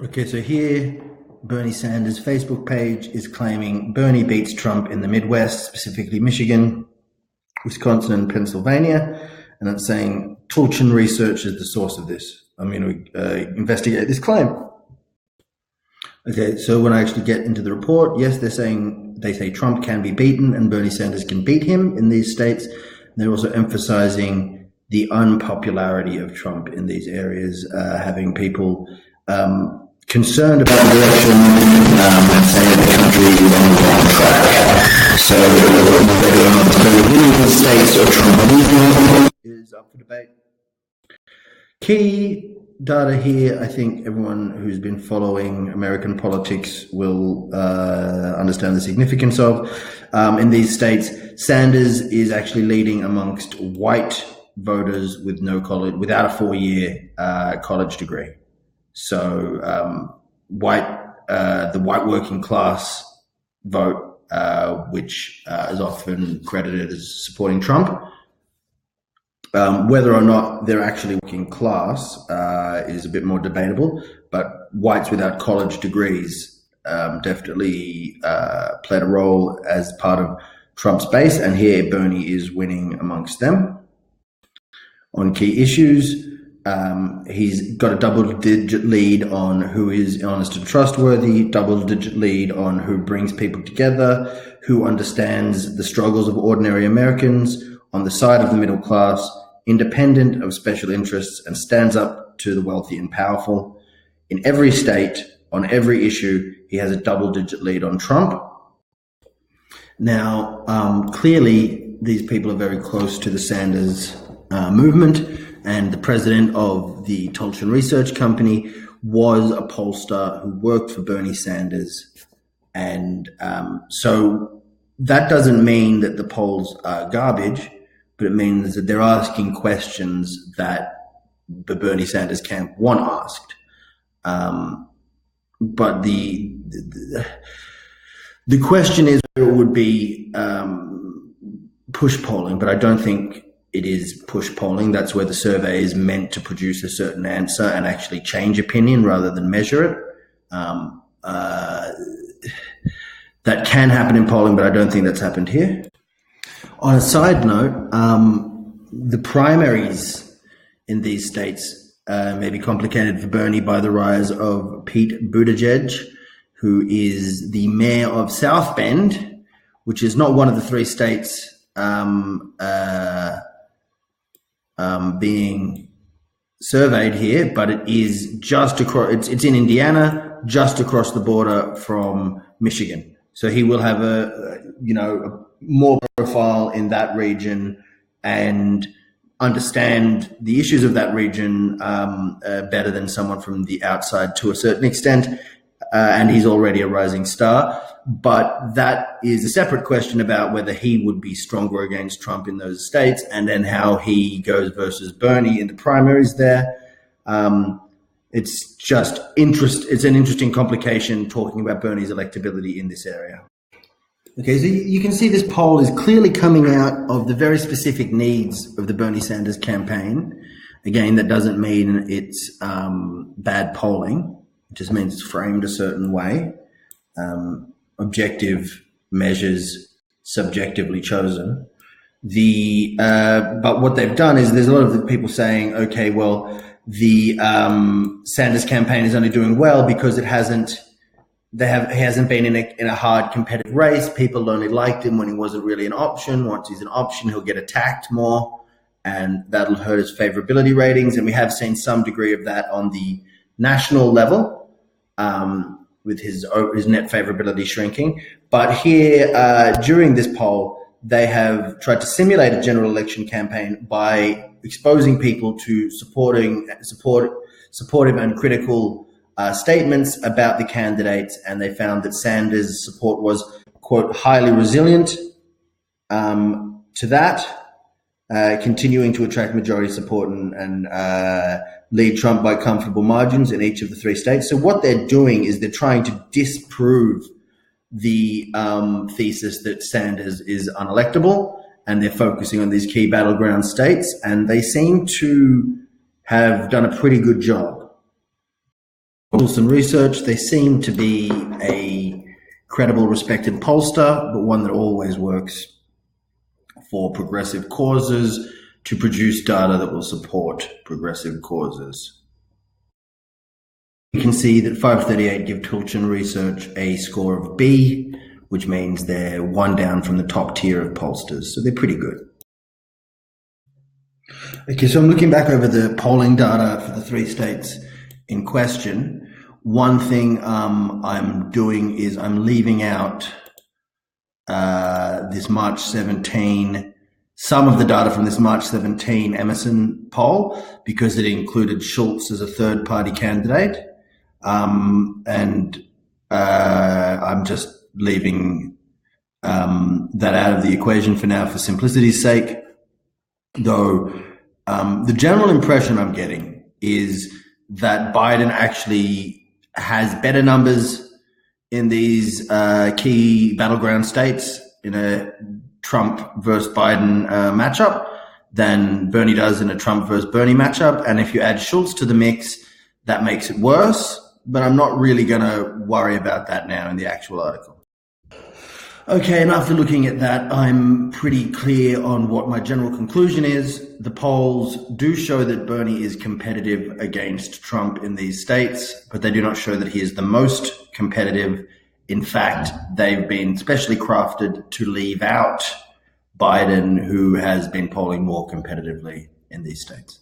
Okay, so here Bernie Sanders' Facebook page is claiming Bernie beats Trump in the Midwest, specifically Michigan, Wisconsin, and Pennsylvania, and it's saying Thompson Research is the source of this. I'm going to investigate this claim. Okay, so when I actually get into the report, yes, they say Trump can be beaten and Bernie Sanders can beat him in these states. They're also emphasizing the unpopularity of Trump in these areas, having people concerned about the election and saying the country is on the wrong track. So whether winning the states or Trump losing is up for debate. Key data here, I think everyone who's been following American politics will understand the significance of. In these states, Sanders is actually leading amongst white voters with no college, without a 4-year college degree. So the white working class vote, which is often credited as supporting Trump. Whether or not they're actually working class is a bit more debatable, but whites without college degrees definitely played a role as part of Trump's base, and here Bernie is winning amongst them. On key issues, he's got a double-digit lead on who is honest and trustworthy, double-digit lead on who brings people together, who understands the struggles of ordinary Americans, on the side of the middle class, independent of special interests, and stands up to the wealthy and powerful. In every state, on every issue, he has a double-digit lead on Trump. Now, clearly, these people are very close to the Sanders movement, and the president of the Thompson Research company was a pollster who worked for Bernie Sanders. And so that doesn't mean that the polls are garbage, but it means that they're asking questions that the Bernie Sanders camp want asked. But the question is whether it would be push polling, but I don't think it is push polling. That's where the survey is meant to produce a certain answer and actually change opinion rather than measure it. That can happen in polling, but I don't think that's happened here. On a side note, the primaries in these states may be complicated for Bernie by the rise of Pete Budaj, who is the mayor of South Bend, which is not one of the 3 states being surveyed here, but it is just across. It's in Indiana, just across the border from Michigan. So he will have a more profile in that region and understand the issues of that region better than someone from the outside to a certain extent. And he's already a rising star. But that is a separate question about whether he would be stronger against Trump in those states, and then how he goes versus Bernie in the primaries there. It's just it's an interesting complication talking about Bernie's electability in this area. Okay, so you can see this poll is clearly coming out of the very specific needs of the Bernie Sanders campaign. Again, that doesn't mean it's bad polling. It just means it's framed a certain way. Objective measures subjectively chosen. But what they've done is there's a lot of the people saying, okay, well, the Sanders campaign is only doing well because he hasn't been in a hard competitive race. People only liked him when he wasn't really an option. Once he's an option, he'll get attacked more, and that'll hurt his favorability ratings. And we have seen some degree of that on the national level, with his net favorability shrinking. But here, during this poll, they have tried to simulate a general election campaign by exposing people to supportive and critical statements about the candidates, and they found that Sanders' support was, quote, highly resilient to that, continuing to attract majority support and lead Trump by comfortable margins in each of the 3 states. So what they're doing is they're trying to disprove the thesis that Sanders is unelectable, and they're focusing on these key battleground states, and they seem to have done a pretty good job. Thompson Research. They seem to be a credible, respected pollster, but one that always works for progressive causes to produce data that will support progressive causes. You can see that 538 give Thompson Research a score of B, which means they're one down from the top tier of pollsters. So they're pretty good. Okay, so I'm looking back over the polling data for the 3 states in question. One thing I'm doing is I'm leaving out this March 17, some of the data from this March 17 Emerson poll, because it included Schultz as a third-party candidate. I'm just leaving that out of the equation for now for simplicity's sake, though the general impression I'm getting is that Biden actually has better numbers in these key battleground states in a Trump versus Biden matchup than Bernie does in a Trump versus Bernie matchup. And if you add Schultz to the mix, that makes it worse. But I'm not really going to worry about that now in the actual article. Okay, and after looking at that, I'm pretty clear on what my general conclusion is. The polls do show that Bernie is competitive against Trump in these states, but they do not show that he is the most competitive. In fact, they've been specially crafted to leave out Biden, who has been polling more competitively in these states.